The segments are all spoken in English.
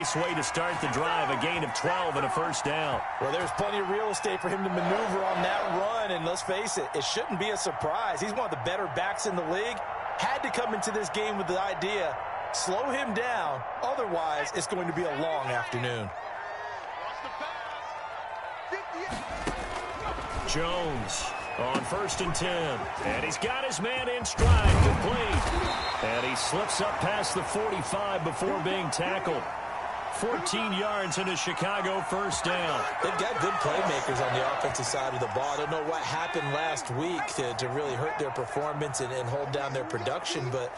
Nice way to start the drive, a gain of 12 and a first down. Well, there's plenty of real estate for him to maneuver on that run, and let's face it, it shouldn't be a surprise. He's one of the better backs in the league. Had to come into this game with the idea, slow him down, otherwise it's going to be a long afternoon. Jones on 1st and 10, and he's got his man in stride, complete. And he slips up past the 45 before being tackled. 14 yards in a Chicago first down. They've got good playmakers on the offensive side of the ball. I don't know what happened last week to really hurt their performance and hold down their production, but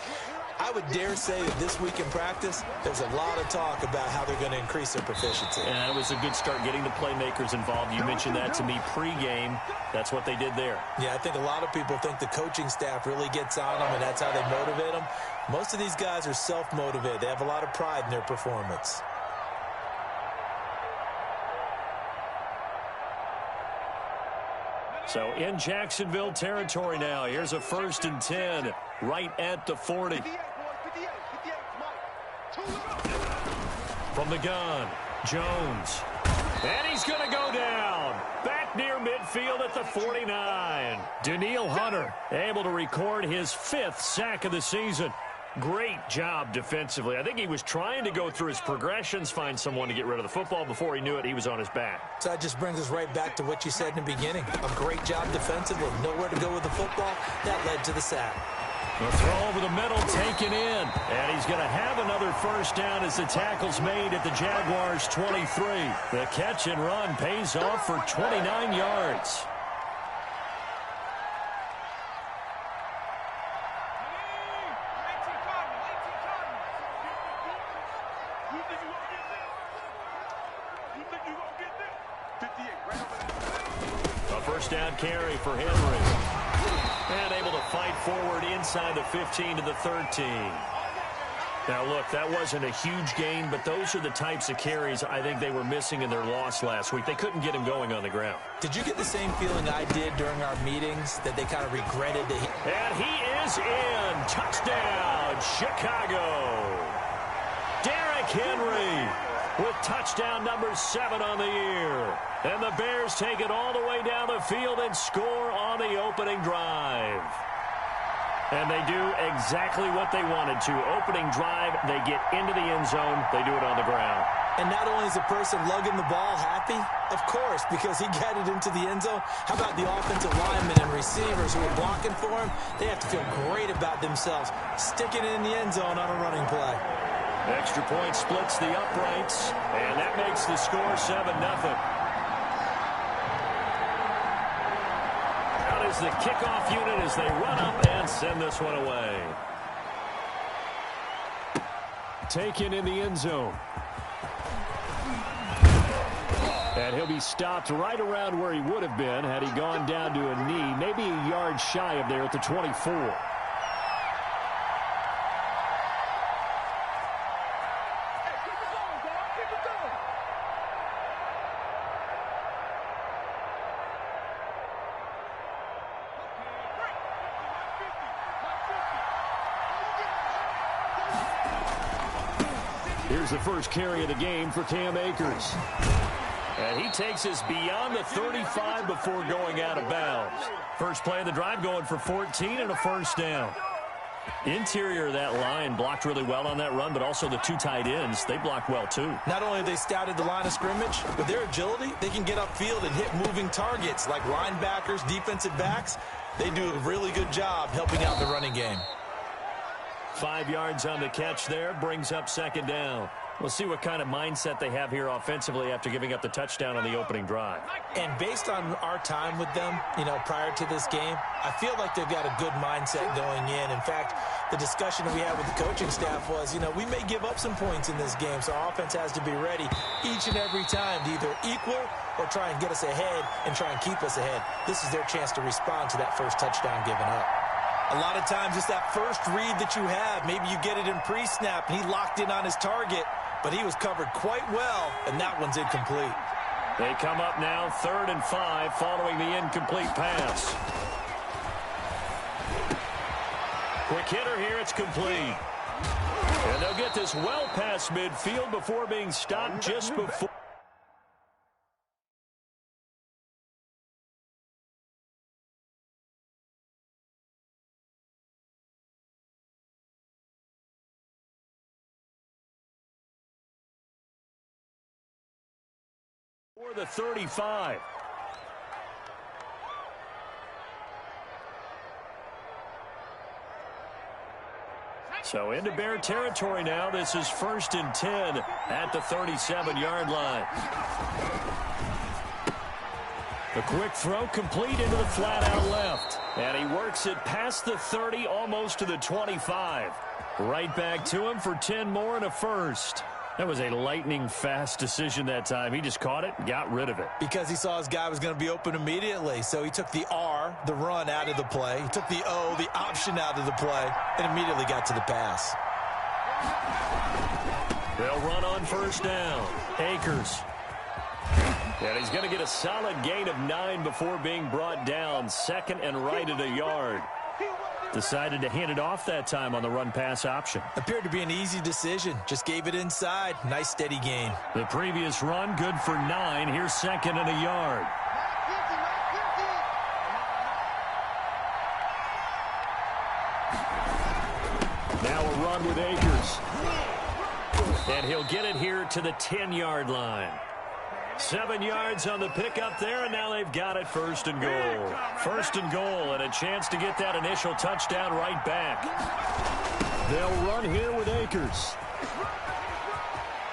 I would dare say that this week in practice, there's a lot of talk about how they're going to increase their proficiency. And it was a good start getting the playmakers involved. You mentioned that to me pregame. That's what they did there. Yeah, I think a lot of people think the coaching staff really gets on them, and that's how they motivate them. Most of these guys are self-motivated. They have a lot of pride in their performance. So in Jacksonville territory now. Here's a 1st and 10 right at the 40. From the gun, Jones. And he's going to go down. Back near midfield at the 49. Danielle Hunter able to record his 5th sack of the season. Great job defensively. I think he was trying to go through his progressions, find someone to get rid of the football. Before he knew it, he was on his back. So that just brings us right back to what you said in the beginning. A great job defensively. Nowhere to go with the football. That led to the sack. The throw over the middle taken in. And he's going to have another first down as the tackle's made at the Jaguars' 23. The catch and run pays off for 29 yards. Down carry for Henry. And able to fight forward inside the 15 to the 13. Now, look, that wasn't a huge gain, but those are the types of carries I think they were missing in their loss last week. They couldn't get him going on the ground. Did you get the same feeling I did during our meetings, that they kind of regretted that And he is in. Touchdown, Chicago. Derrick Henry with touchdown number 7 on the year. And the Bears take it all the way down the field and score on the opening drive. And they do exactly what they wanted to. Opening drive, they get into the end zone. They do it on the ground. And not only is the person lugging the ball happy, of course, because he got it into the end zone. How about the offensive linemen and receivers who are blocking for him? They have to feel great about themselves, sticking it in the end zone on a running play. Extra point splits the uprights, and that makes the score 7-0. Out is the kickoff unit as they run up and send this one away. Taken in the end zone. And he'll be stopped right around where he would have been had he gone down to a knee, maybe a yard shy of there at the 24. Here's the first carry of the game for Cam Akers. And he takes us beyond the 35 before going out of bounds. First play of the drive going for 14 and a first down. Interior of that line blocked really well on that run, but also the 2 tight ends, they blocked well too. Not only have they scouted the line of scrimmage, with their agility, they can get upfield and hit moving targets like linebackers, defensive backs. They do a really good job helping out the running game. 5 yards on the catch there, brings up second down. We'll see what kind of mindset they have here offensively after giving up the touchdown on the opening drive. And based on our time with them, prior to this game, I feel like they've got a good mindset going in. In fact, the discussion that we had with the coaching staff was, we may give up some points in this game, so our offense has to be ready each and every time to either equal or try and get us ahead and try and keep us ahead. This is their chance to respond to that first touchdown given up. A lot of times it's that first read that you have. Maybe you get it in pre-snap and he locked in on his target, but he was covered quite well, and that one's incomplete. They come up now 3rd and 5 following the incomplete pass. Quick hitter here, it's complete. And they'll get this well past midfield before being stopped just before. For the 35. So into Bear territory now. This is 1st and 10 at the 37-yard line. The quick throw complete into the flat out left. And he works it past the 30, almost to the 25. Right back to him for 10 more and a first. That was a lightning-fast decision that time. He just caught it and got rid of it. Because he saw his guy was going to be open immediately. So he took the R, the run, out of the play. He took the O, the option, out of the play, and immediately got to the pass. They'll run on 1st down. Akers. And he's going to get a solid gain of 9 before being brought down. 2nd and right at a yard. Decided to hand it off that time on the run-pass option. Appeared to be an easy decision. Just gave it inside. Nice, steady gain. The previous run, good for 9. Here's 2nd and a yard. Now a run with Akers. And he'll get it here to the 10-yard line. 7 yards on the pickup there, and now they've got it 1st and goal. 1st and goal, and a chance to get that initial touchdown right back. They'll run here with Akers.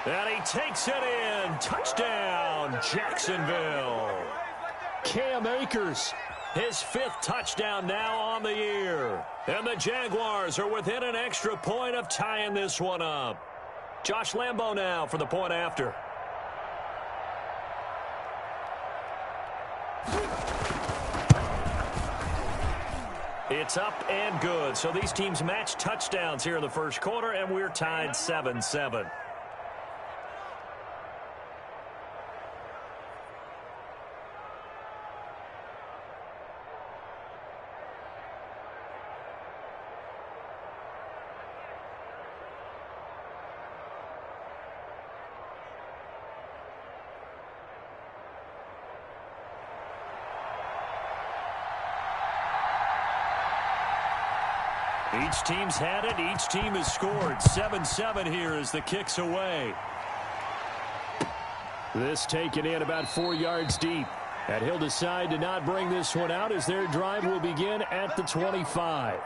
And he takes it in. Touchdown, Jacksonville. Cam Akers, his 5th touchdown now on the year. And the Jaguars are within an extra point of tying this one up. Josh Lambo now for the point after. It's up and good. So these teams match touchdowns here in the first quarter, and we're tied 7-7. Each team's had it. Each team has scored. 7-7 here as the kick's away. This taken in about 4 yards deep. And he'll decide to not bring this one out as their drive will begin at the 25.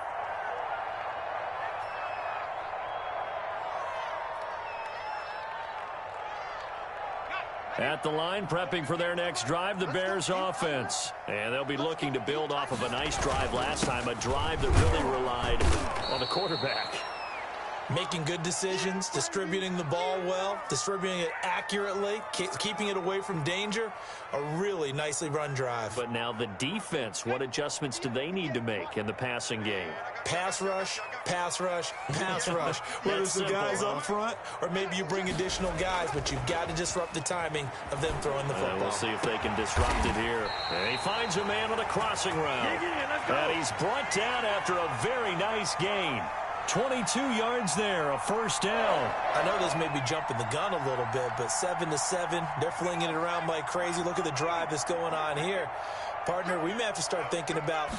At the line, prepping for their next drive, the Bears offense. And they'll be looking to build off of a nice drive last time, a drive that really relied on the quarterback. Making good decisions, distributing the ball well, distributing it accurately, keeping it away from danger. A really nicely run drive. But now the defense, what adjustments do they need to make in the passing game? Pass rush, pass rush, pass rush. Whether it's the guys up front or maybe you bring additional guys, but you've got to disrupt the timing of them throwing the football. We'll see if they can disrupt it here. And he finds a man on a crossing route. And he's brought down after a very nice gain. 22 yards there, a 1st down. I know this may be jumping the gun a little bit, but 7-7, they're flinging it around like crazy. Look at the drive that's going on here. Partner, we may have to start thinking about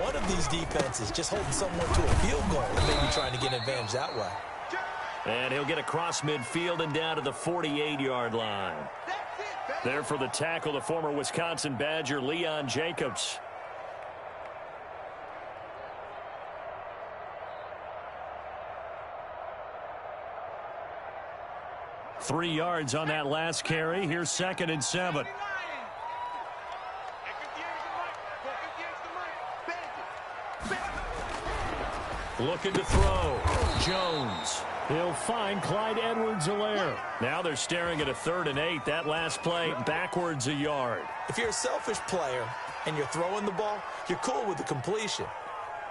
one of these defenses just holding someone to a field goal and maybe trying to get an advantage that way. And he'll get across midfield and down to the 48-yard line. There for the tackle, the former Wisconsin Badger, Leon Jacobs. Three yards on that last carry. Here's 2nd and 7. Looking to throw. Jones. He'll find Clyde Edwards-Helaire. Now they're staring at a 3rd and 8. That last play backwards a yard. If you're a selfish player and you're throwing the ball, you're cool with the completion.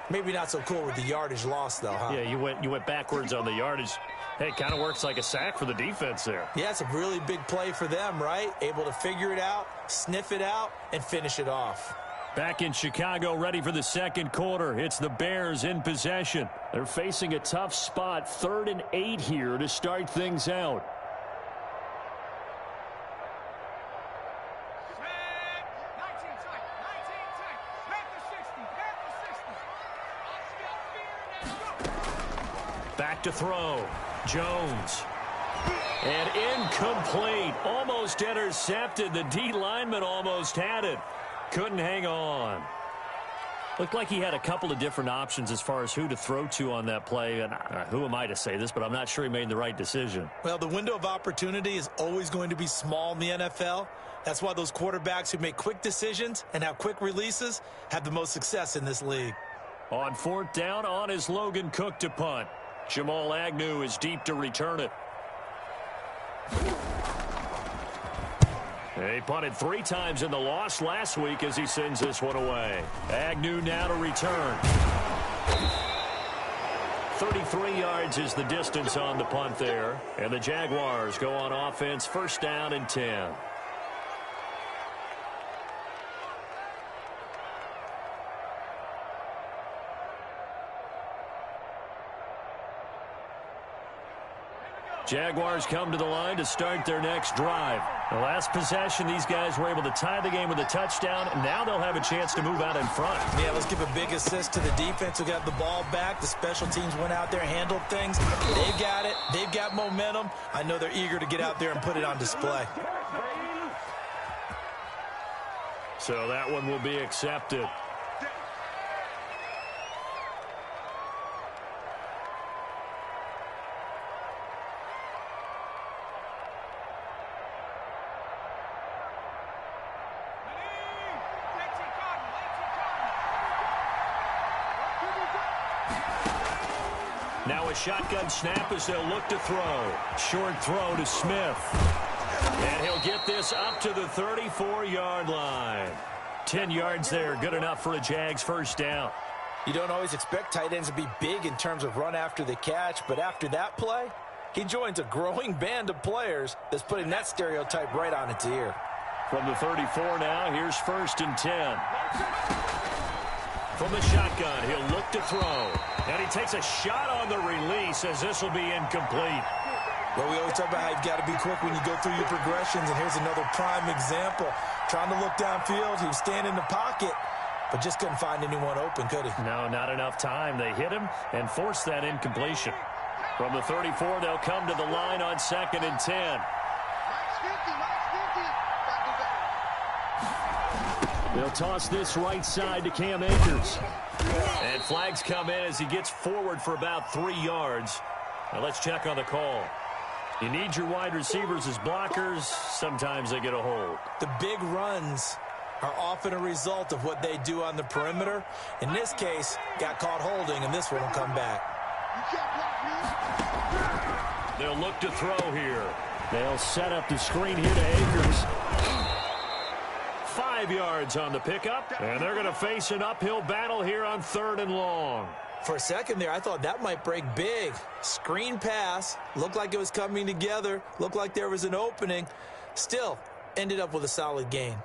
Maybe not so cool with the yardage loss, though, huh? Yeah, you went backwards on the yardage. Hey, it kind of works like a sack for the defense there. Yeah, it's a really big play for them, right? Able to figure it out, sniff it out, and finish it off. Back in Chicago, ready for the second quarter. It's the Bears in possession. They're facing a tough spot, 3rd and 8 here to start things out. Back to throw. Jones. And incomplete. Almost intercepted. The D lineman almost had it. Couldn't hang on. Looked like he had a couple of different options as far as who to throw to on that play. And who am I to say this, but I'm not sure he made the right decision. Well, the window of opportunity is always going to be small in the NFL. That's why those quarterbacks who make quick decisions and have quick releases have the most success in this league. On 4th down, on is Logan Cook to punt. Jamal Agnew is deep to return it. He punted 3 times in the loss last week as he sends this one away. Agnew now to return. 33 yards is the distance on the punt there. And the Jaguars go on offense, 1st down and 10. Jaguars come to the line to start their next drive. The last possession, these guys were able to tie the game with a touchdown. Now they'll have a chance to move out in front. Yeah, let's give a big assist to the defense who got the ball back. The special teams went out there, handled things. They've got it. They've got momentum. I know they're eager to get out there and put it on display. So that one will be accepted. Now a shotgun snap as they'll look to throw. Short throw to Smith. And he'll get this up to the 34-yard line. 10 yards there, good enough for a Jags 1st down. You don't always expect tight ends to be big in terms of run after the catch, but after that play, he joins a growing band of players that's putting that stereotype right on its ear. From the 34 now, here's 1st and 10. From the shotgun, he'll look to throw. And he takes a shot on the release as this will be incomplete. Well, we always talk about how you've got to be quick when you go through your progressions, and here's another prime example. Trying to look downfield, he was standing in the pocket, but just couldn't find anyone open, could he? No, not enough time. They hit him and forced that incompletion. From the 34, they'll come to the line on 2nd and 10. They'll toss this right side to Cam Akers. And flags come in as he gets forward for about 3 yards. Now let's check on the call. You need your wide receivers as blockers. Sometimes they get a hold. The big runs are often a result of what they do on the perimeter. In this case, got caught holding, and this one will come back. They'll look to throw here. They'll set up the screen here to Akers. 5 yards on the pickup, and they're going to face an uphill battle here on 3rd and long. For a second there, I thought that might break big. Screen pass, looked like it was coming together, looked like there was an opening. Still, ended up with a solid gain.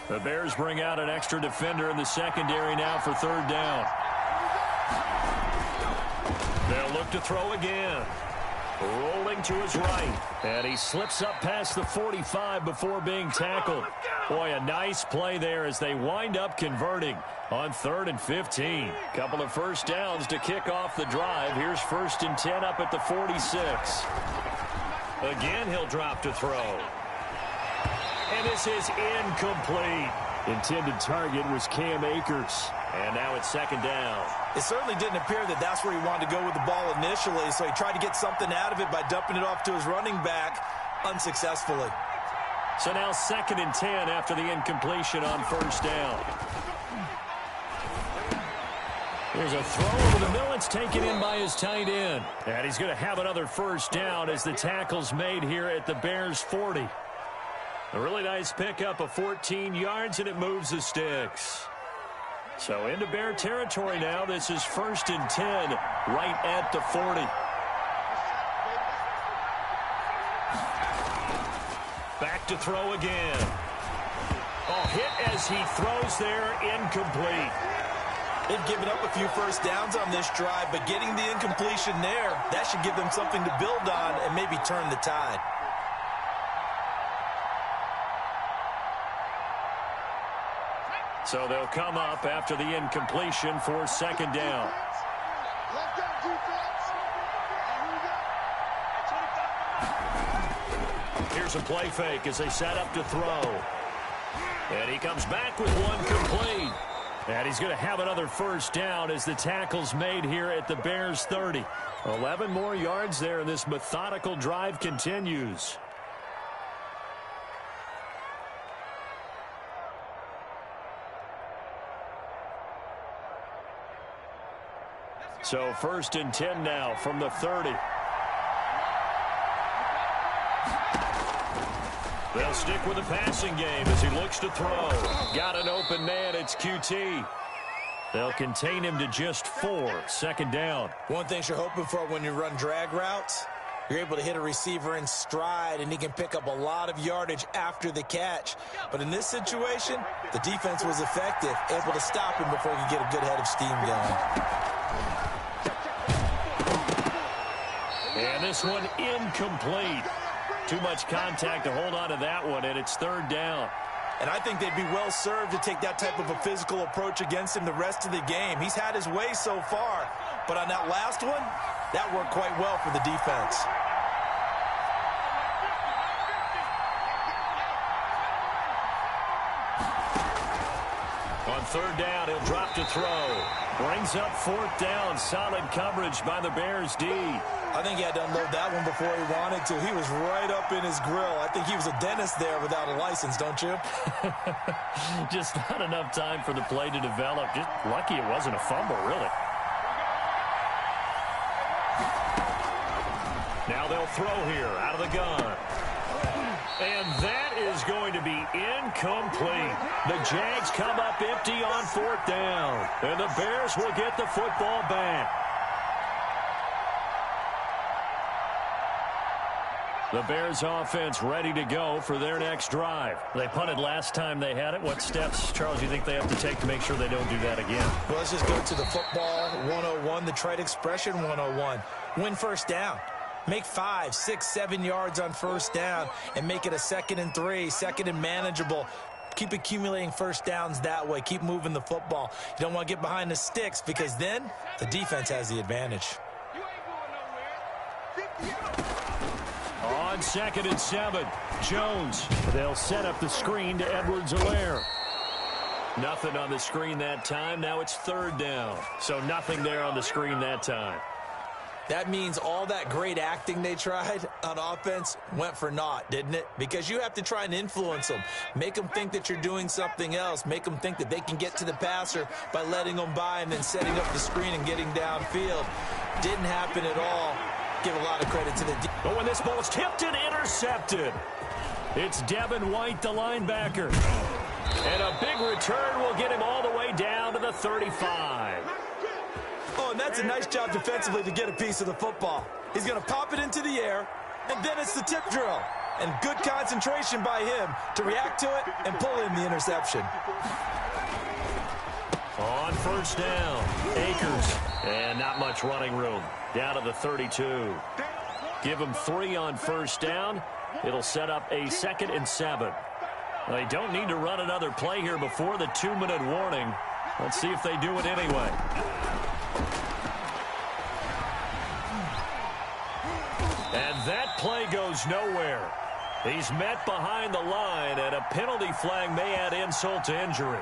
The Bears bring out an extra defender in the secondary now for 3rd down. They'll look to throw again. Rolling to his right. And he slips up past the 45 before being tackled. Boy, a nice play there as they wind up converting on 3rd and 15. Couple of 1st downs to kick off the drive. Here's 1st and 10 up at the 46. Again, he'll drop to throw. And this is incomplete. Intended target was Cam Akers. And now it's 2nd down. It certainly didn't appear that that's where he wanted to go with the ball initially, so he tried to get something out of it by dumping it off to his running back unsuccessfully. So now 2nd and 10 after the incompletion on 1st down. There's a throw over the middle. It's taken in by his tight end. And he's going to have another 1st down as the tackle's made here at the Bears 40. A really nice pickup of 14 yards, and it moves the sticks. So into Bear territory now. This is 1st and 10 right at the 40. Back to throw again. Oh, hit as he throws there, incomplete. They've given up a few first downs on this drive, but getting the incompletion there, that should give them something to build on and maybe turn the tide. So they'll come up after the incompletion for second down. Here's a play fake as they set up to throw. And he comes back with one complete. And he's going to have another first down as the tackle's made here at the Bears 30. 11 more yards there, and this methodical drive continues. So 1st and 10 now from the 30. They'll stick with the passing game as he looks to throw. Got an open man. It's QT. They'll contain him to just 4. Second down. One thing you're hoping for when you run drag routes, you're able to hit a receiver in stride, and he can pick up a lot of yardage after the catch. But in this situation, the defense was effective, able to stop him before he could get a good head of steam going. And this one incomplete. Too much contact to hold on to that one, and it's 3rd down. And I think they'd be well served to take that type of a physical approach against him the rest of the game. He's had his way so far, but on that last one, that worked quite well for the defense. On 3rd down, he'll drop to throw. Brings up 4th down. Solid coverage by the Bears D. I think he had to unload that one before he wanted to. He was right up in his grill. I think he was a dentist there without a license, don't you? Just not enough time for the play to develop. Just lucky it wasn't a fumble, really. Now they'll throw here out of the gun. And that is going to be incomplete. The Jags come up empty on 4th down. And the Bears will get the football back. The Bears offense ready to go for their next drive. They punted last time they had it. What steps, Charles, do you think they have to take to make sure they don't do that again? Well, let's just go to the football 101, the trite expression 101. Win first down. Make 5, 6, 7 yards on first down and make it a 2nd and 3, 2nd and manageable. Keep accumulating first downs that way. Keep moving the football. You don't want to get behind the sticks because then the defense has the advantage. On 2nd and 7, Jones. They'll set up the screen to Edwards-Helaire. Nothing on the screen that time. Now it's 3rd down. So nothing there on the screen that time. That means all that great acting they tried on offense went for naught, didn't it? Because you have to try and influence them. Make them think that you're doing something else. Make them think that they can get to the passer by letting them by and then setting up the screen and getting downfield. Didn't happen at all. Give a lot of credit to the defense. But when this ball's tipped and intercepted, it's Devin White, the linebacker. And a big return will get him all the way down to the 35. Oh, and that's a nice job defensively to get a piece of the football. He's going to pop it into the air, and then it's the tip drill. And good concentration by him to react to it and pull in the interception. On 1st down, Akers. And not much running room. Down to the 32. Give him 3 on 1st down. It'll set up a 2nd and 7. They don't need to run another play here before the 2-minute warning. Let's see if they do it anyway. And that play goes nowhere. He's met behind the line, and a penalty flag may add insult to injury.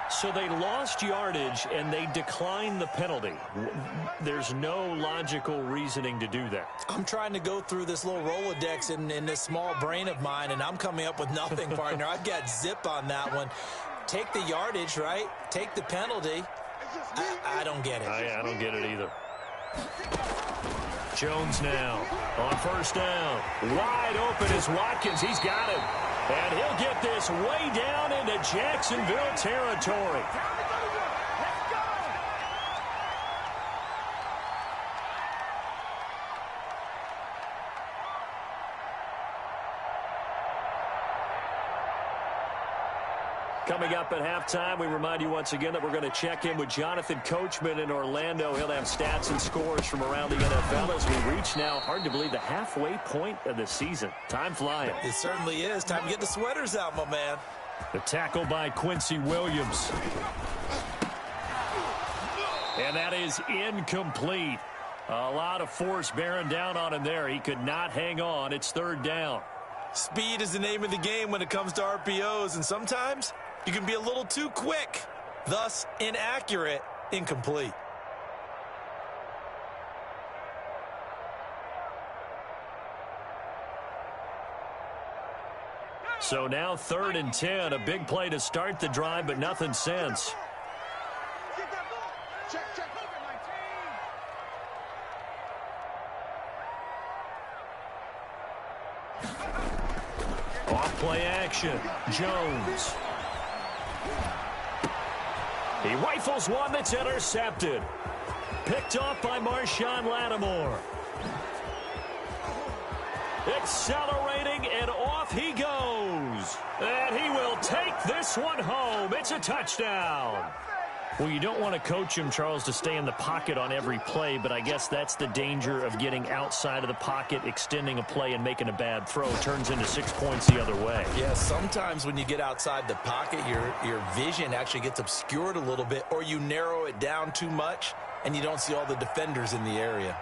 So they lost yardage, and they declined the penalty. There's no logical reasoning to do that. I'm trying to go through this little Rolodex in this small brain of mine, and I'm coming up with nothing, partner. I've got zip on that one. Take the yardage, right? Take the penalty. I don't get it. I don't get it either. Jones now on 1st down. Wide open is Watkins. He's got it. And he'll get this way down into Jacksonville territory. Coming up at halftime, we remind you once again that we're going to check in with Jonathan Coachman in Orlando. He'll have stats and scores from around the NFL as we reach now, hard to believe, the halfway point of the season. Time flying. It certainly is. Time to get the sweaters out, my man. The tackle by Quincy Williams. And that is incomplete. A lot of force bearing down on him there. He could not hang on. It's third down. Speed is the name of the game when it comes to RPOs, and sometimes you can be a little too quick, thus inaccurate, incomplete. So now 3rd and 10, a big play to start the drive, but nothing since. Off play action, Jones. He rifles one that's intercepted. Picked off by Marshawn Lattimore. Accelerating, and off he goes. And he will take this one home. It's a touchdown. Well, you don't want to coach him, Charles, to stay in the pocket on every play, but I guess that's the danger of getting outside of the pocket, extending a play, and making a bad throw. Turns into 6 points the other way. Yeah, sometimes when you get outside the pocket, your vision actually gets obscured a little bit, or you narrow it down too much, and you don't see all the defenders in the area.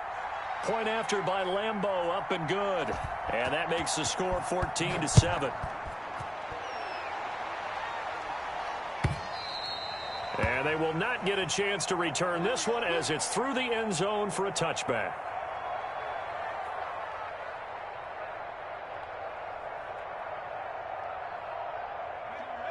Point after by Lambeau, up and good. And that makes the score 14-7. And they will not get a chance to return this one as it's through the end zone for a touchback.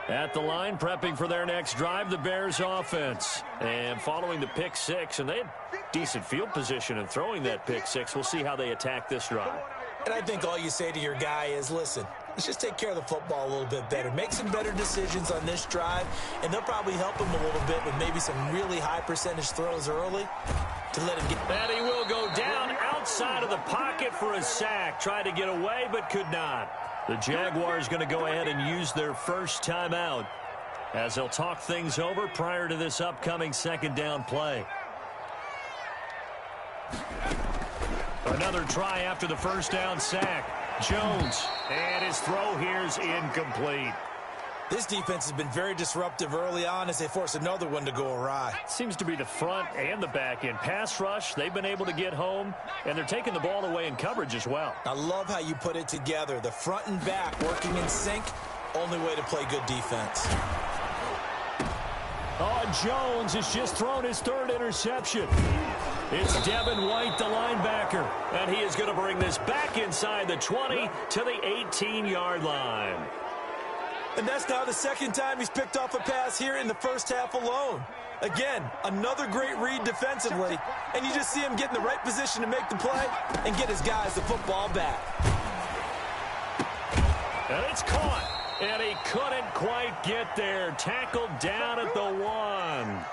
At the line, prepping for their next drive, the Bears offense. And following the pick six, and they had decent field position in throwing that pick six. We'll see how they attack this drive. And I think all you say to your guy is, listen, let's just take care of the football a little bit better. Make some better decisions on this drive, and they'll probably help him a little bit with maybe some really high percentage throws early to let him get. And he will go down outside of the pocket for a sack. Tried to get away, but could not. The Jaguars going to go ahead and use their first timeout as they'll talk things over prior to this upcoming second down play. Another try after the first down sack. Jones, and his throw here is incomplete. This defense has been very disruptive early on as they force another one to go awry. Seems to be the front and the back end. Pass rush, they've been able to get home, and they're taking the ball away in coverage as well. I love how you put it together. The front and back working in sync, only way to play good defense. Oh, Jones has just thrown his third interception. It's Devin White, the linebacker, and he is going to bring this back inside the 20 to the 18-yard line. And that's now the second time he's picked off a pass here in the first half alone. Again, another great read defensively, and you just see him get in the right position to make the play and get his guys the football back. And it's caught, and he couldn't quite get there. Tackled down at the 1.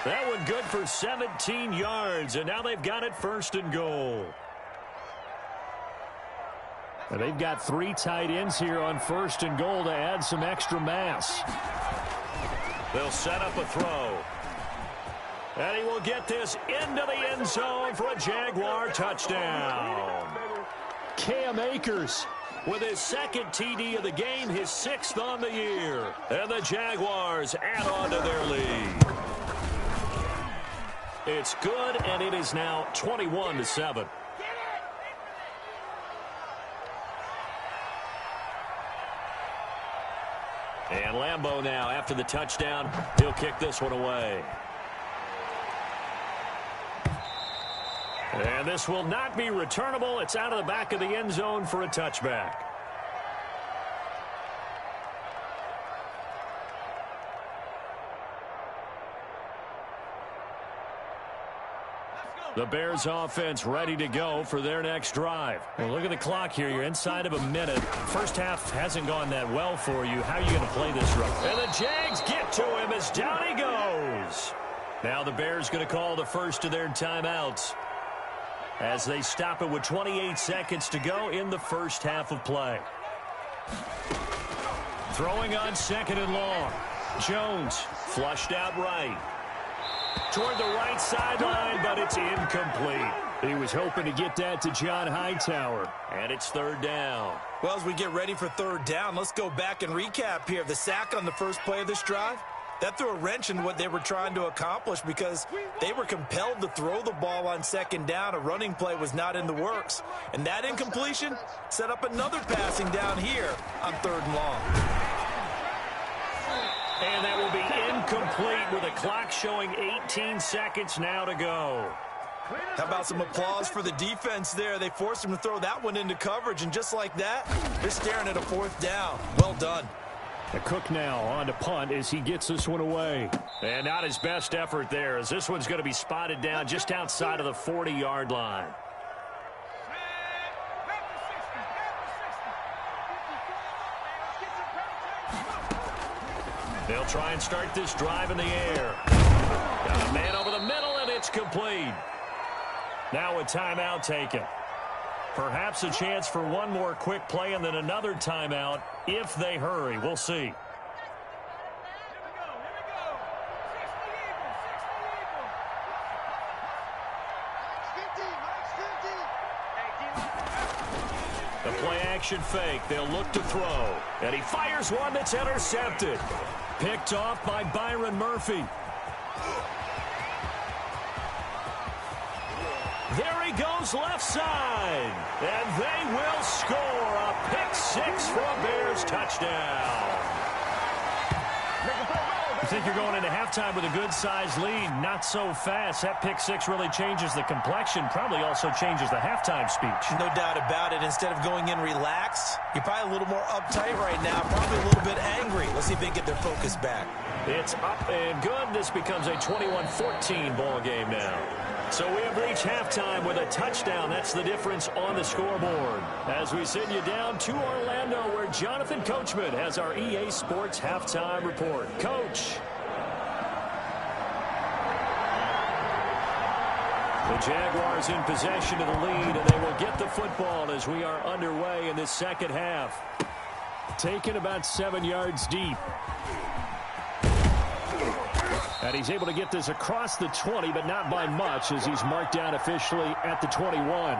That one good for 17 yards, and now they've got it 1st and goal. And they've got 3 tight ends here on 1st and goal to add some extra mass. They'll set up a throw. And he will get this into the end zone for a Jaguar touchdown. Cam Akers with his 2nd TD of the game, his 6th on the year. And the Jaguars add on to their lead. It's good, and it is now 21-7. And Lambeau now, after the touchdown, he'll kick this one away. And this will not be returnable. It's out of the back of the end zone for a touchback. The Bears offense ready to go for their next drive. Well, look at the clock here. You're inside of a minute. First half hasn't gone that well for you. How are you going to play this run? And the Jags get to him as down he goes. Now the Bears going to call the first of their timeouts as they stop it with 28 seconds to go in the first half of play. Throwing on 2nd and long. Jones flushed out right. Toward the right sideline, but it's incomplete. He was hoping to get that to John Hightower, and it's third down. Well, as we get ready for third down, let's go back and recap here. The sack on the first play of this drive, that threw a wrench in what they were trying to accomplish because they were compelled to throw the ball on second down. A running play was not in the works. And that incompletion set up another passing down here on third and long. And that will be incomplete with a clock showing 18 seconds now to go. How about some applause for the defense there? They forced him to throw that one into coverage, and just like that, they're staring at a fourth down. Well done. The Cook now on to punt as he gets this one away. And not his best effort there, as this one's going to be spotted down just outside of the 40-yard line. They'll try and start this drive in the air. Got a man over the middle, and it's complete. Now a timeout taken. Perhaps a chance for one more quick play and then another timeout if they hurry. We'll see. The play action fake. They'll look to throw. And he fires one that's intercepted. Picked off by Byron Murphy. There he goes left side. And they will score a pick six for a Bears touchdown. You think you're going into halftime with a good-sized lead. Not so fast. That pick six really changes the complexion. Probably also changes the halftime speech. No doubt about it. Instead of going in relaxed, you're probably a little more uptight right now. Probably a little bit angry. Let's see if they can get their focus back. It's up and good. This becomes a 21-14 ball game now. So we have reached halftime with a touchdown. That's the difference on the scoreboard. As we send you down to Orlando, where Jonathan Coachman has our EA Sports halftime report. Coach. The Jaguars in possession of the lead, and they will get the football as we are underway in this second half. Taken about 7 yards deep. And he's able to get this across the 20, but not by much, as he's marked down officially at the 21.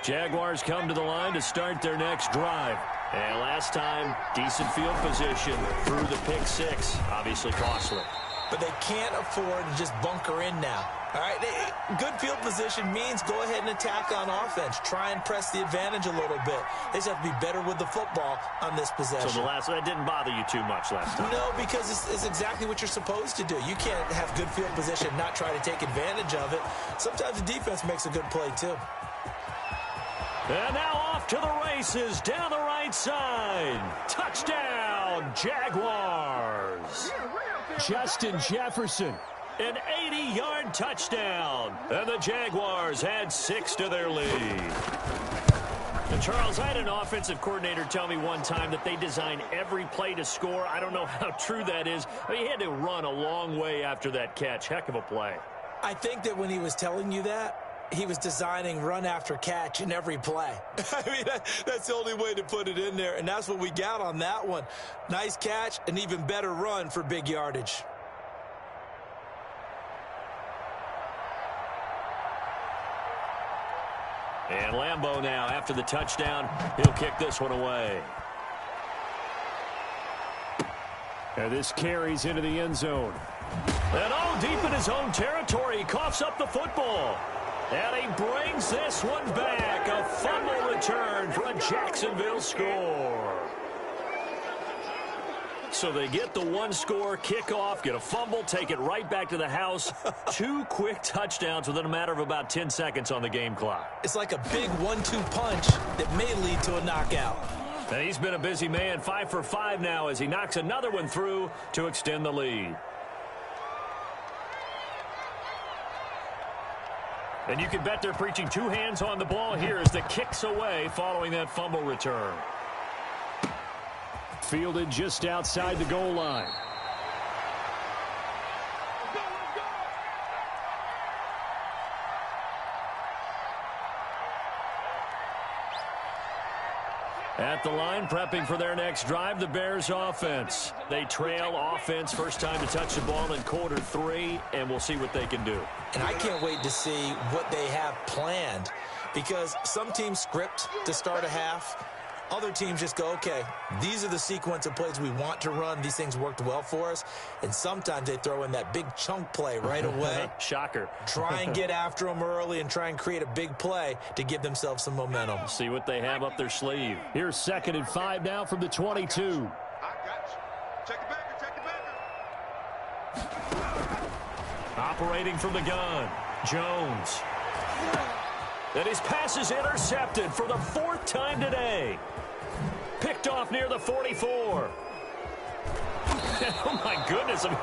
Jaguars come to the line to start their next drive. And last time, decent field position through the pick six. Obviously costly. But they can't afford to just bunker in now. All right, good field position means go ahead and attack on offense. Try and press the advantage a little bit. They just have to be better with the football on this possession. So that didn't bother you too much last time? No, because it's exactly what you're supposed to do. You can't have good field position and not try to take advantage of it. Sometimes the defense makes a good play, too. And now off to the races down the right side. Touchdown, Jaguars. Justin Jefferson, an 80-yard touchdown. And the Jaguars add 6 to their lead. And Charles, I had an offensive coordinator tell me one time that they design every play to score. I don't know how true that is. I mean, he had to run a long way after that catch. Heck of a play. I think that when he was telling you that, he was designing run after catch in every play. I mean, that's the only way to put it in there, and that's what we got on that one. Nice catch, an even better run for big yardage. And Lambeau now, after the touchdown, he'll kick this one away. And this carries into the end zone. And deep in his own territory, he coughs up the football. And he brings this one back. A fumble return for a Jacksonville score. So they get the one-score kickoff, get a fumble, take it right back to the house. 2 quick touchdowns within a matter of about 10 seconds on the game clock. It's like a big 1-2 punch that may lead to a knockout. And he's been a busy man, 5 for 5 now as he knocks another one through to extend the lead. And you can bet they're preaching 2 hands on the ball here as the kick's away following that fumble return. Fielded just outside the goal line. At the line, prepping for their next drive, the Bears offense. They trail offense, first time to touch the ball in quarter 3, and we'll see what they can do. And I can't wait to see what they have planned, because some teams script to start a half. Other teams just go, okay, these are the sequence of plays we want to run. These things worked well for us. And sometimes they throw in that big chunk play right away. Shocker. Try and get after them early and try and create a big play to give themselves some momentum. See what they have up their sleeve. Here's 2nd and 5 now from the 22. I got you. Check it back. Operating from the gun, Jones. And his pass is intercepted for the 4th time today. Picked off near the 44. Oh, my goodness. A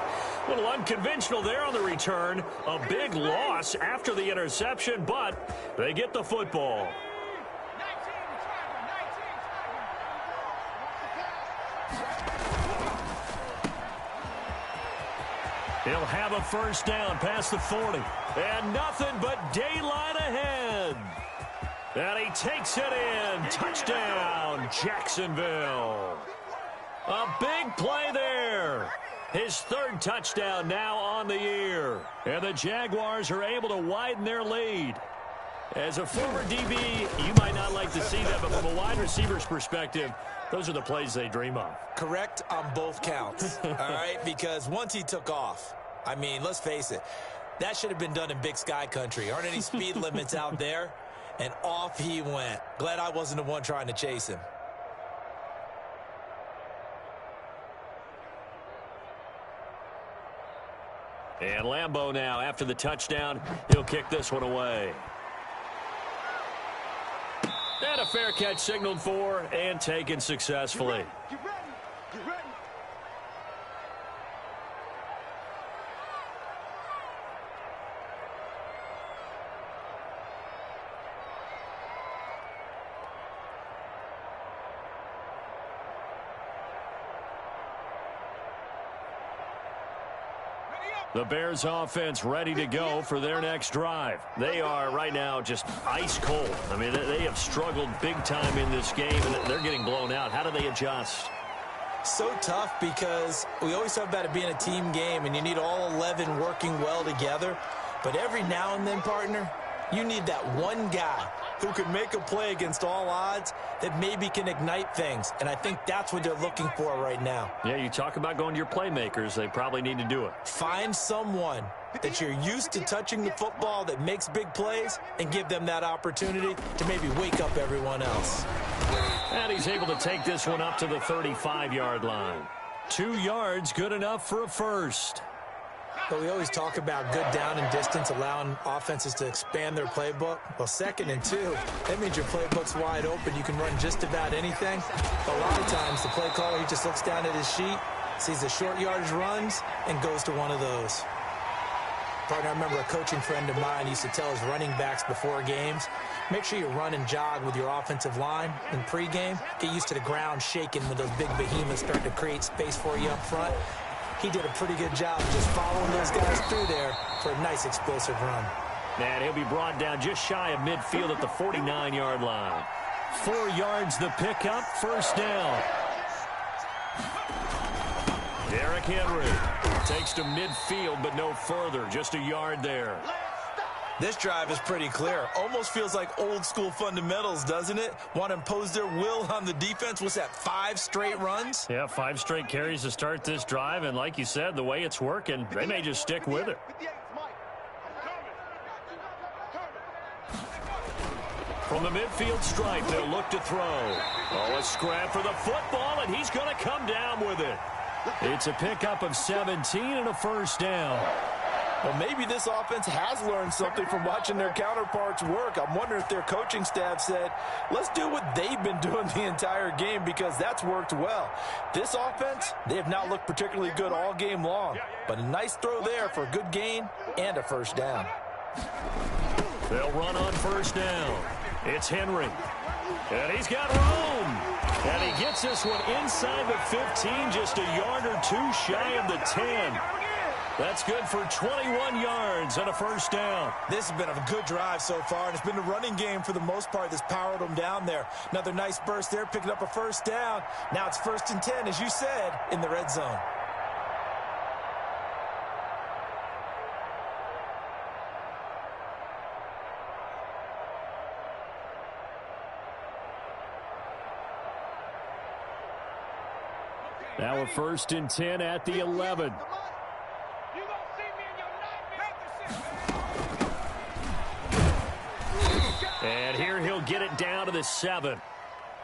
little unconventional there on the return. A big loss after the interception, but they get the football. He'll have a first down past the 40. And nothing but daylight ahead. And he takes it in. Touchdown, Jacksonville. A big play there. His 3rd touchdown now on the year. And the Jaguars are able to widen their lead. As a former DB, you might not like to see that, but from a wide receiver's perspective, those are the plays they dream of. Correct on both counts, all right? Because once he took off, I mean, let's face it, that should have been done in Big Sky country. Aren't any speed limits out there? And off he went. Glad I wasn't the one trying to chase him. And Lambeau now, after the touchdown, he'll kick this one away. And a fair catch signaled for and taken successfully. Get ready. Get ready. The Bears offense ready to go for their next drive. They are right now just ice cold. I mean, they have struggled big time in this game, and they're getting blown out. How do they adjust? So tough, because we always talk about it being a team game, and you need all 11 working well together. But every now and then, partner, you need that one guy who can make a play against all odds that maybe can ignite things. And I think that's what they're looking for right now. Yeah, you talk about going to your playmakers. They probably need to do it. Find someone that you're used to touching the football that makes big plays and give them that opportunity to maybe wake up everyone else. And he's able to take this one up to the 35-yard line. 2 yards, good enough for a first. But we always talk about good down and distance, allowing offenses to expand their playbook. Well, 2nd and 2, that means your playbook's wide open. You can run just about anything. But a lot of times, the play caller, he just looks down at his sheet, sees the short yardage runs, and goes to one of those. Partner, I remember a coaching friend of mine used to tell his running backs before games, make sure you run and jog with your offensive line in pregame. Get used to the ground shaking when those big behemoths start to create space for you up front. He did a pretty good job just following those guys through there for a nice explosive run. And he'll be brought down just shy of midfield at the 49-yard line. 4 yards the pickup, first down. Derrick Henry takes to midfield, but no further, just a yard there. This drive is pretty clear. Almost feels like old school fundamentals, doesn't it? Want to impose their will on the defense. What's that, 5 straight runs? Yeah, 5 straight carries to start this drive, and like you said, the way it's working, they may just stick with it. From the midfield stripe, they'll look to throw. Oh, a scrap for the football, and he's going to come down with it. It's a pickup of 17 and a first down. Well, maybe this offense has learned something from watching their counterparts work. I'm wondering if their coaching staff said, let's do what they've been doing the entire game, because that's worked well. This offense, they have not looked particularly good all game long, but a nice throw there for a good gain and a first down. They'll run on first down. It's Henry. And he's got room. And he gets this one inside the 15, just a yard or two shy of the 10. That's good for 21 yards and a first down. This has been a good drive so far, and it's been the running game for the most part that's powered them down there. Another nice burst there, picking up a first down. Now it's 1st and 10, as you said, in the red zone. Now a 1st and 10 at the 11. And here he'll get it down to the 7.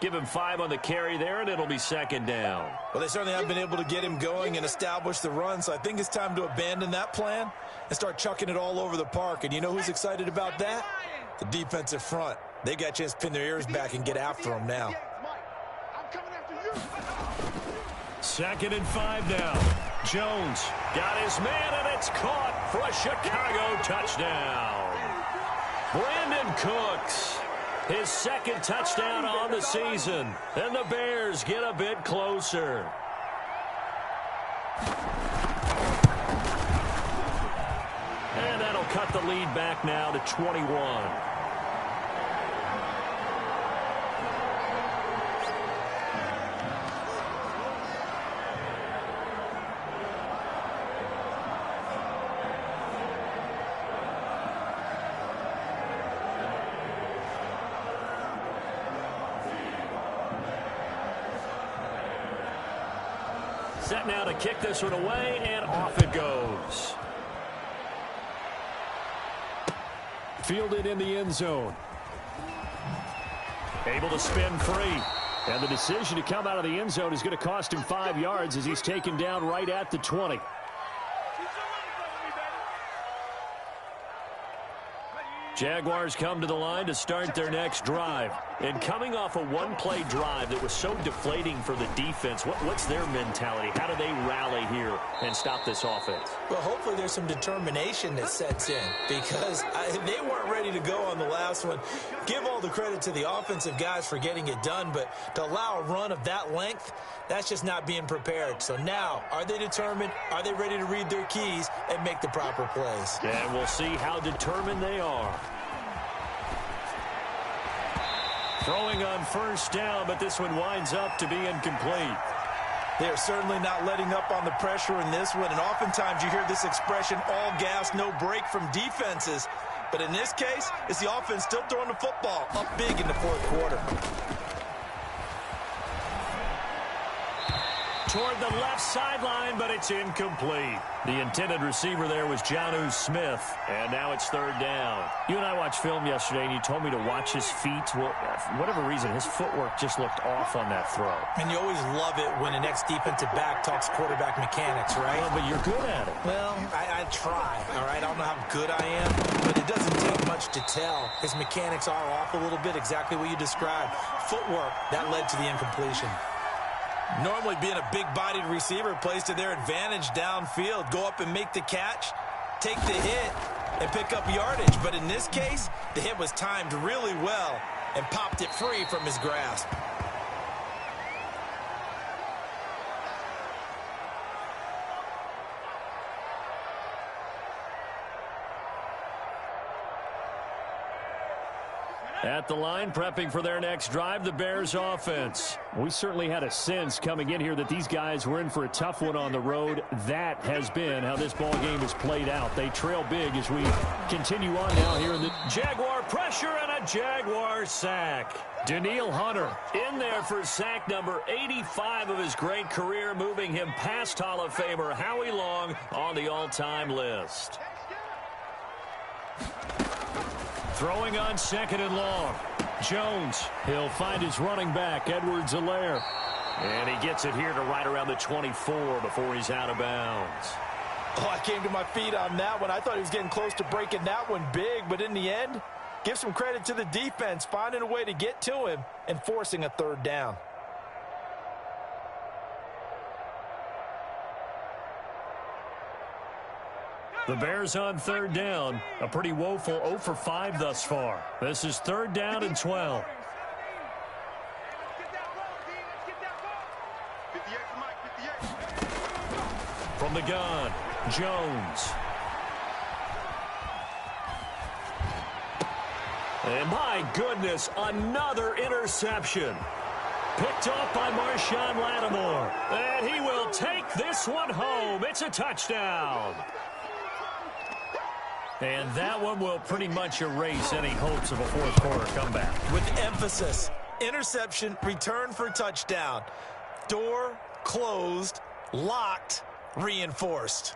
Give him 5 on the carry there, and it'll be 2nd down. Well, they certainly haven't been able to get him going and establish the run, so I think it's time to abandon that plan and start chucking it all over the park. And you know who's excited about that? The defensive front. They got a chance to pin their ears back and get after him now. 2nd and 5 now. Jones got his man, and it's caught for a Chicago touchdown. Brandon Cooks, his 2nd touchdown on the season. And the Bears get a bit closer. And that'll cut the lead back now to 21. Set now to kick this one away, and off it goes. Fielded in the end zone. Able to spin free. And the decision to come out of the end zone is going to cost him 5 yards as he's taken down right at the 20. Jaguars come to the line to start their next drive. And coming off a one-play drive that was so deflating for the defense, what's their mentality? How do they rally here and stop this offense? Well, hopefully there's some determination that sets in because they weren't ready to go on the last one. Give all the credit to the offensive guys for getting it done, but to allow a run of that length, that's just not being prepared. So now, are they determined? Are they ready to read their keys and make the proper plays? And we'll see how determined they are. Throwing on first down, but this one winds up to be incomplete. They are certainly not letting up on the pressure in this one, and oftentimes you hear this expression, all gas, no break from defenses. But in this case, it's the offense still throwing the football up big in the 4th quarter. Toward the left sideline, but it's incomplete. The intended receiver there was Jonnu Smith, and now it's 3rd down. You and I watched film yesterday, and you told me to watch his feet. Well, for whatever reason, his footwork just looked off on that throw. And you always love it when an ex-defensive back talks quarterback mechanics, right? Well, but you're good at it. Well, I try, all right? I don't know how good I am, but it doesn't take much to tell. His mechanics are off a little bit, exactly what you described. Footwork, that led to the incompletion. Normally being a big-bodied receiver plays to their advantage downfield. Go up and make the catch, take the hit, and pick up yardage. But in this case, the hit was timed really well and popped it free from his grasp. At the line, prepping for their next drive, the Bears offense. We certainly had a sense coming in here that these guys were in for a tough one on the road. That has been how this ball game has played out. They trail big as we continue on now here in the Jaguar pressure and a Jaguar sack. Danielle Hunter in there for sack number 85 of his great career, moving him past Hall of Famer Howie Long on the all-time list. Throwing on 2nd and long. Jones, he'll find his running back, Edwards-Helaire. And he gets it here to right around the 24 before he's out of bounds. Oh, I came to my feet on that one. I thought he was getting close to breaking that one big, but in the end, give some credit to the defense, finding a way to get to him and forcing a 3rd down. The Bears on third down. A pretty woeful 0 for 5 thus far. This is third down and 12. From the gun, Jones. And my goodness, another interception. Picked off by Marshawn Lattimore. And he will take this one home. It's a touchdown. And that one will pretty much erase any hopes of a fourth quarter comeback. With emphasis, interception, return for touchdown. Door closed, locked, reinforced.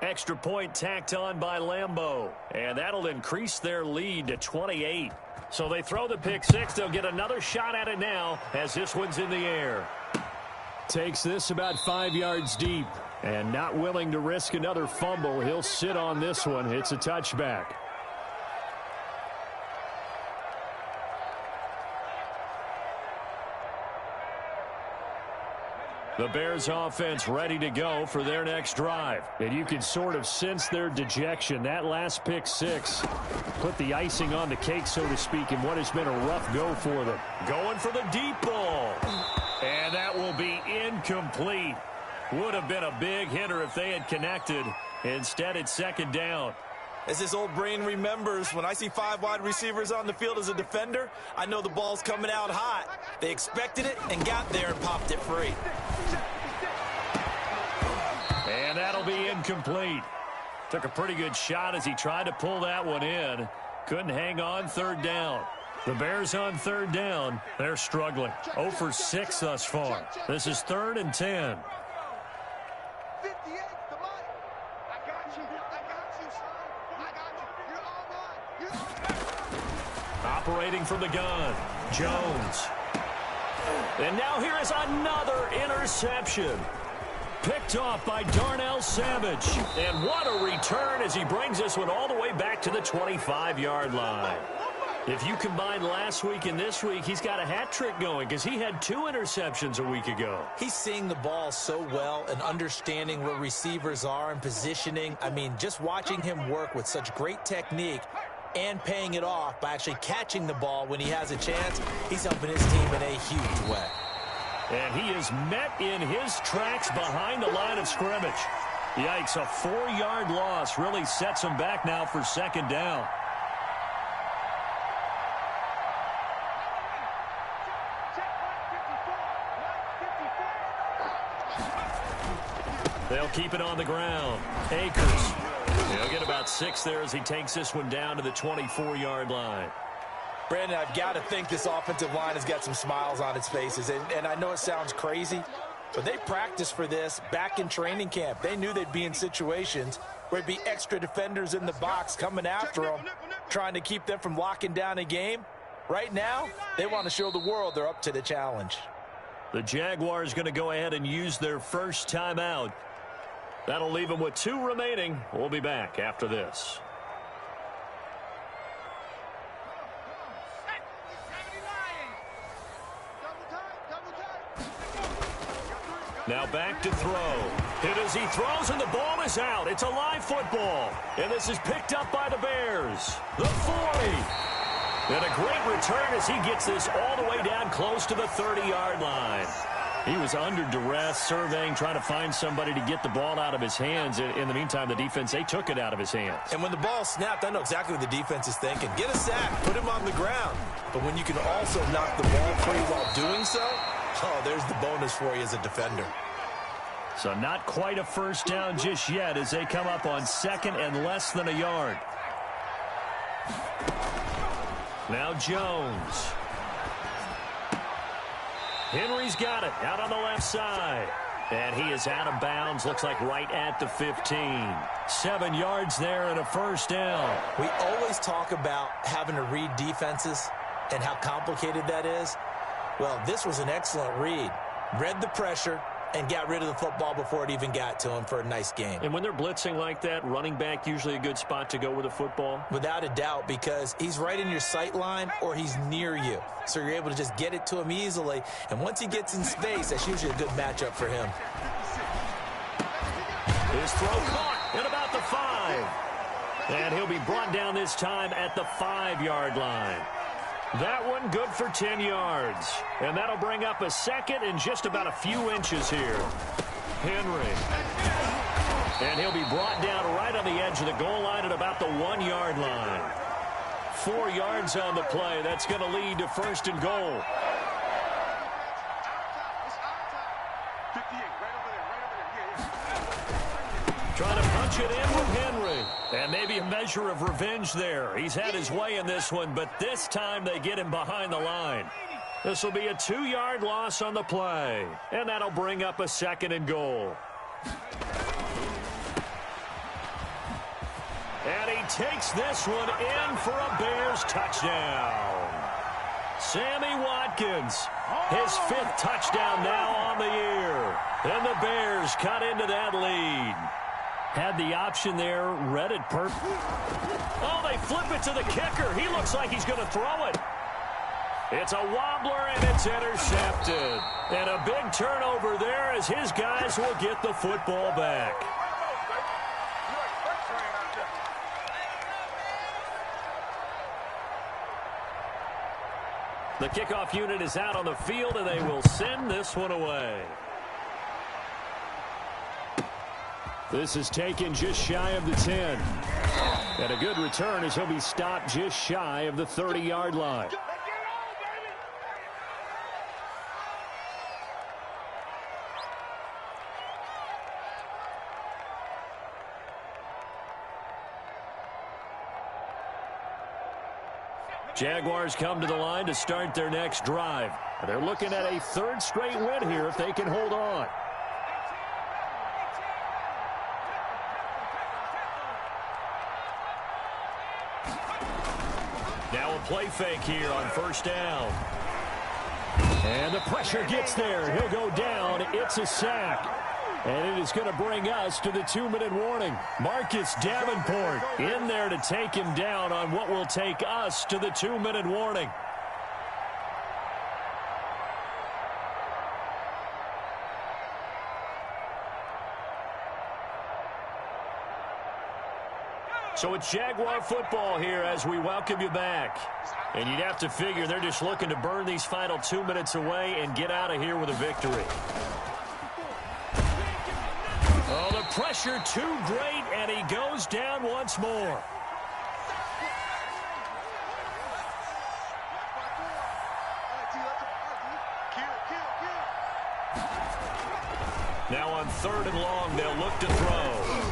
Extra point tacked on by Lambeau. And that'll increase their lead to 28. So they throw the pick six. They'll get another shot at it now as this one's in the air. Takes this about 5 yards deep. And not willing to risk another fumble, he'll sit on this one. It's a touchback. The Bears offense ready to go for their next drive. And you can sort of sense their dejection. That last pick six put the icing on the cake, so to speak, in what has been a rough go for them. Going for the deep ball. And that will be incomplete. Would have been a big hitter if they had connected. Instead, it's second down. As this old brain remembers, when I see 5 wide receivers on the field as a defender, I know the ball's coming out hot. They expected it and got there and popped it free. And that'll be incomplete. Took a pretty good shot as he tried to pull that one in. Couldn't hang on third down. The Bears on third down. They're struggling. 0 for 6 thus far. This is 3rd and 10. Operating from the gun, Jones. And now here is another interception. Picked off by Darnell Savage. And what a return as he brings this one all the way back to the 25-yard line. If you combine last week and this week, he's got a hat trick going because he had 2 interceptions a week ago. He's seeing the ball so well and understanding where receivers are and positioning. I mean, just watching him work with such great technique and paying it off by actually catching the ball when he has a chance, he's helping his team in a huge way. And he is met in his tracks behind the line of scrimmage. Yikes, a 4-yard loss really sets him back now for second down. They'll keep it on the ground. Akers. He'll get about 6 there as he takes this one down to the 24-yard line. Brandon, I've got to think this offensive line has got some smiles on its faces. And I know it sounds crazy, but they practiced for this back in training camp. They knew they'd be in situations where there'd be extra defenders in the box coming after them, trying to keep them from locking down a game. Right now, they want to show the world they're up to the challenge. The Jaguars going to go ahead and use their first timeout. That'll leave them with 2 remaining. We'll be back after this. Now back to throw. Hit as he throws, and the ball is out. It's a live football. And this is picked up by the Bears. The 40. And a great return as he gets this all the way down close to the 30-yard line. He was under duress, surveying, trying to find somebody to get the ball out of his hands. In the meantime, the defense, they took it out of his hands. And when the ball snapped, I know exactly what the defense is thinking. Get a sack, put him on the ground. But when you can also knock the ball free while doing so, oh, there's the bonus for you as a defender. So not quite a first down just yet as they come up on 2nd and less than a yard. Now Jones. Henry's got it out on the left side. And he is out of bounds, looks like right at the 15. 7 yards there and a first down. We always talk about having to read defenses and how complicated that is. Well, this was an excellent read. Read the pressure and got rid of the football before it even got to him for a nice game. And when they're blitzing like that, running back usually a good spot to go with the football? Without a doubt, because he's right in your sight line or he's near you. So you're able to just get it to him easily. And once he gets in space, that's usually a good matchup for him. His throw caught at about the 5. And he'll be brought down this time at the 5-yard line. That one good for 10 yards. And that'll bring up a second and just about a few inches here. Henry. And he'll be brought down right on the edge of the goal line at about the 1-yard line. 4 yards on the play. That's going to lead to first and goal. Trying to punch it in with Henry. And maybe a measure of revenge there. He's had his way in this one, but this time they get him behind the line. This will be a 2-yard loss on the play. And that'll bring up a second and goal. And he takes this one in for a Bears touchdown. Sammy Watkins, his 5th touchdown now on the year. And the Bears cut into that lead. Had the option there, read it perfect. Oh, they flip it to the kicker. He looks like he's going to throw it. It's a wobbler, and it's intercepted. And a big turnover there as his guys will get the football back. The kickoff unit is out on the field, and they will send this one away. This is taken just shy of the 10. And a good return as he'll be stopped just shy of the 30-yard line. Jaguars come to the line to start their next drive. They're looking at a 3rd straight win here if they can hold on. Now a play fake here on first down. And the pressure gets there. He'll go down. It's a sack. And it is going to bring us to the 2-minute warning. Marcus Davenport in there to take him down on what will take us to the 2-minute warning. So it's Jaguar football here as we welcome you back. And you'd have to figure they're just looking to burn these final 2 minutes away and get out of here with a victory. Oh, the pressure too great, and he goes down once more. Now on 3rd and long, they'll look to throw.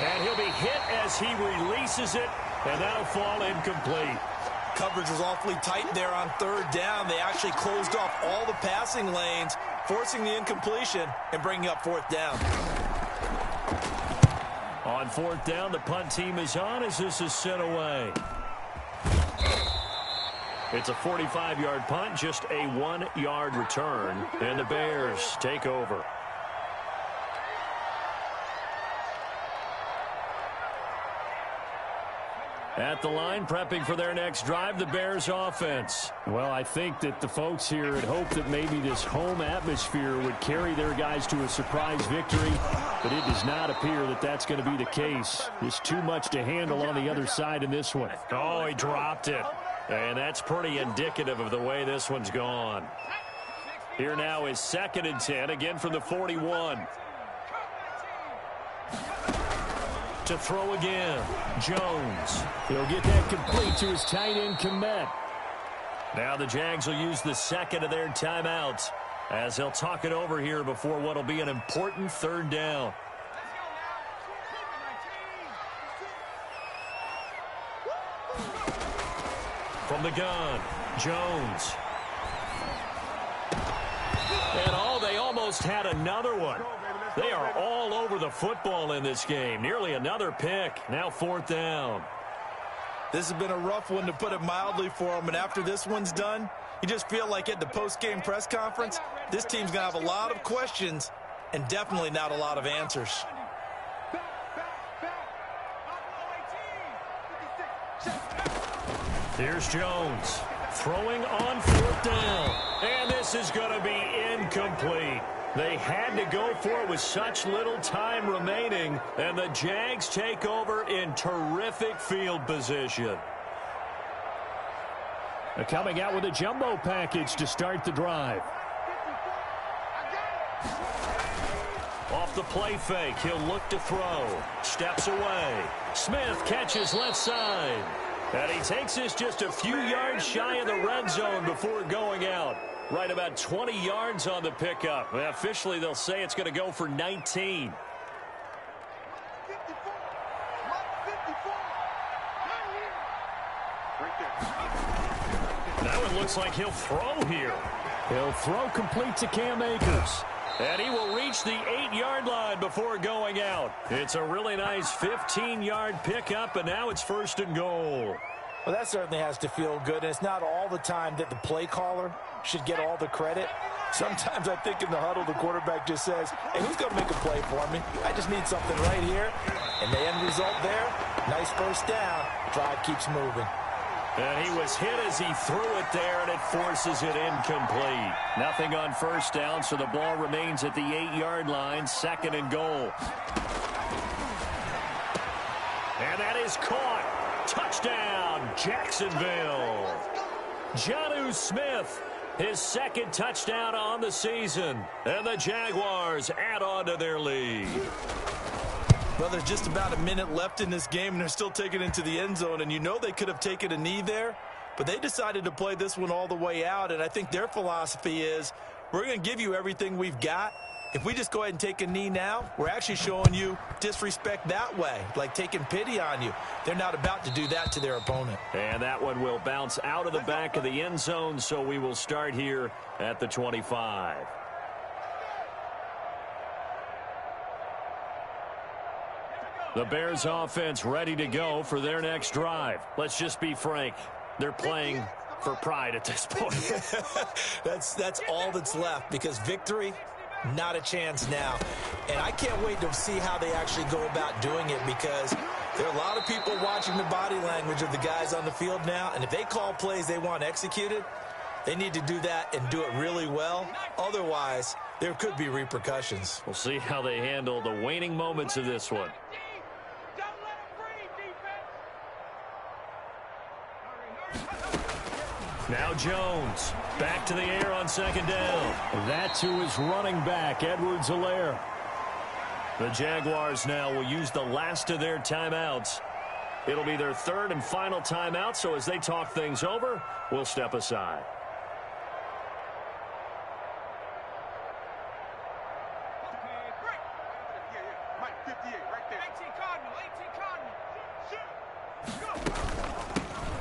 And he'll be hit as he releases it, and that'll fall incomplete. Coverage was awfully tight there on 3rd down. They actually closed off all the passing lanes, forcing the incompletion and bringing up 4th down. On 4th down, the punt team is on as this is sent away. It's a 45-yard punt, just a 1-yard return, and the Bears take over. At the line, prepping for their next drive, the Bears offense. Well, I think that the folks here had hoped that maybe this home atmosphere would carry their guys to a surprise victory, but it does not appear that that's going to be the case. There's too much to handle on the other side in this one. Oh, he dropped it. And that's pretty indicative of the way this one's gone. Here now is 2nd and 10, again from the 41. To throw again. Jones. He'll get that complete to his tight end, Kmet. Now the Jags will use the 2nd of their timeouts as they'll talk it over here before what will be an important 3rd down. From the gun, Jones. And they almost had another one. They are all over the football in this game. Nearly another pick. Now 4th down. This has been a rough one, to put it mildly, for them. And after this one's done, you just feel like at the post-game press conference, this team's going to have a lot of questions and definitely not a lot of answers. Here's Jones throwing on 4th down. And this is going to be incomplete. They had to go for it with such little time remaining, and the Jags take over in terrific field position. They're coming out with a jumbo package to start the drive. Off the play fake, he'll look to throw. Steps away. Smith catches left side. And he takes this just a few yards shy of the red zone before going out. Right about 20 yards on the pickup. Well, officially, they'll say it's going to go for 19. Now it looks like he'll throw here. He'll throw complete to Cam Akers. And he will reach the 8-yard line before going out. It's a really nice 15-yard pickup, and now it's 1st and goal. Well, that certainly has to feel good, and it's not all the time that the play caller should get all the credit. Sometimes I think in the huddle, the quarterback just says, hey, who's going to make a play for me? I just need something right here. And the end result there, nice first down. Drive keeps moving. And he was hit as he threw it there, and it forces it incomplete. Nothing on first down, so the ball remains at the 8-yard line, 2nd and goal. And that is caught. Touchdown, Jacksonville. Jonnu Smith, his 2nd touchdown on the season. And the Jaguars add on to their lead. Well, there's just about a minute left in this game, and they're still taking it into the end zone. And you know they could have taken a knee there, but they decided to play this one all the way out. And I think their philosophy is, we're going to give you everything we've got. If we just go ahead and take a knee now, we're actually showing you disrespect that way, like taking pity on you. They're not about to do that to their opponent. And that one will bounce out of the back of the end zone, so we will start here at the 25. The Bears offense ready to go for their next drive. Let's just be frank. They're playing for pride at this point. That's all that's left, because victory, not a chance now. And I can't wait to see how they actually go about doing it, because there are a lot of people watching the body language of the guys on the field now. And if they call plays they want executed, they need to do that and do it really well. Otherwise, there could be repercussions. We'll see how they handle the waning moments of this one. Now Jones, back to the air on 2nd down. That's who is running back, Edwards-Helaire. The Jaguars now will use the last of their timeouts. It'll be their 3rd and final timeout, so as they talk things over, we'll step aside.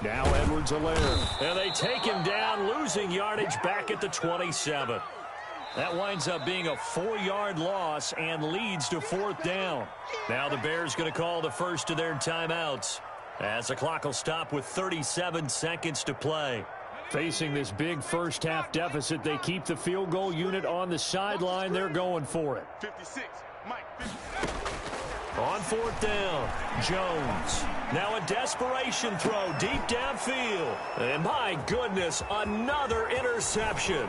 Now Edwards-Helaire. And they take him down, losing yardage back at the 27. That winds up being a 4-yard loss and leads to 4th down. Now the Bears going to call the first of their timeouts, as the clock will stop with 37 seconds to play. Facing this big first-half deficit, they keep the field goal unit on the sideline. They're going for it. 56, Mike, 56. On 4th down, Jones. Now a desperation throw deep downfield. And my goodness, another interception.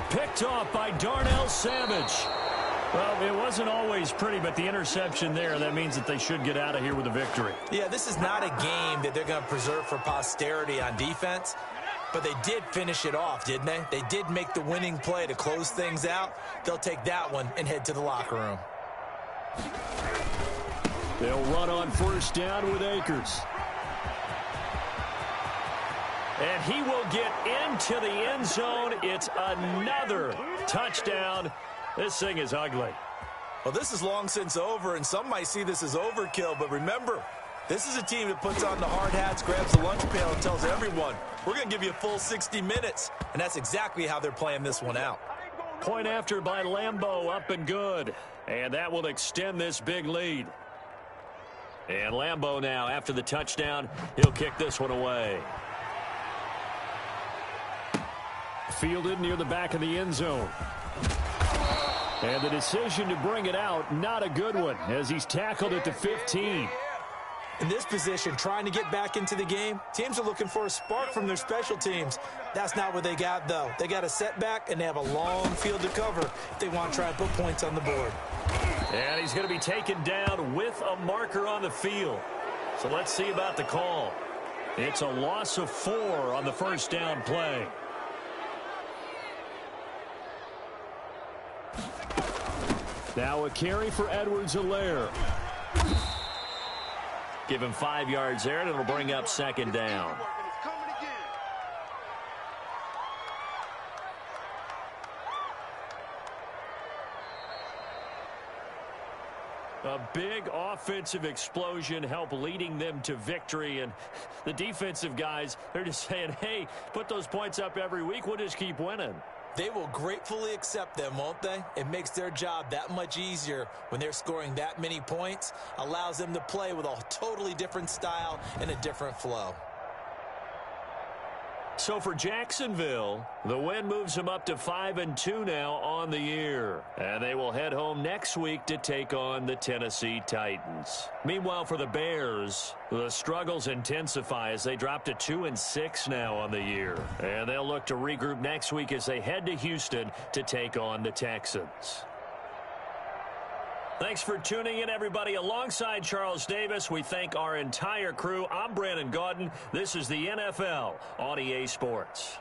Picked off by Darnell Savage. Well, it wasn't always pretty, but the interception there, that means that they should get out of here with a victory. Yeah, this is not a game that they're going to preserve for posterity on defense. But they did finish it off, didn't they? They did make the winning play to close things out. They'll take that one and head to the locker room. They'll run on 1st down with Akers. And he will get into the end zone. It's another touchdown. This thing is ugly. Well, this is long since over, and some might see this as overkill. But remember, this is a team that puts on the hard hats, grabs the lunch pail, and tells everyone, we're going to give you a full 60 minutes. And that's exactly how they're playing this one out. Point after by Lambeau, up and good. And that will extend this big lead. And Lambeau now, after the touchdown, he'll kick this one away. Fielded near the back of the end zone. And the decision to bring it out, not a good one, as he's tackled at the 15. In this position, trying to get back into the game, teams are looking for a spark from their special teams. That's not what they got, though. They got a setback, and they have a long field to cover if they want to try and put points on the board. And he's going to be taken down with a marker on the field. So let's see about the call. It's a loss of 4 on the first down play. Now a carry for Edwards-Helaire. Give him 5 yards there, and it'll bring up second down. A big offensive explosion helped leading them to victory, and the defensive guys, they're just saying, hey, put those points up every week, we'll just keep winning. They will gratefully accept them, won't they? It makes their job that much easier when they're scoring that many points, allows them to play with a totally different style and a different flow. So for Jacksonville, the win moves them up to 5-2 now on the year. And they will head home next week to take on the Tennessee Titans. Meanwhile, for the Bears, the struggles intensify as they drop to 2-6 now on the year. And they'll look to regroup next week as they head to Houston to take on the Texans. Thanks for tuning in, everybody. Alongside Charles Davis, we thank our entire crew. I'm Brandon Gaudin. This is the NFL on EA Sports.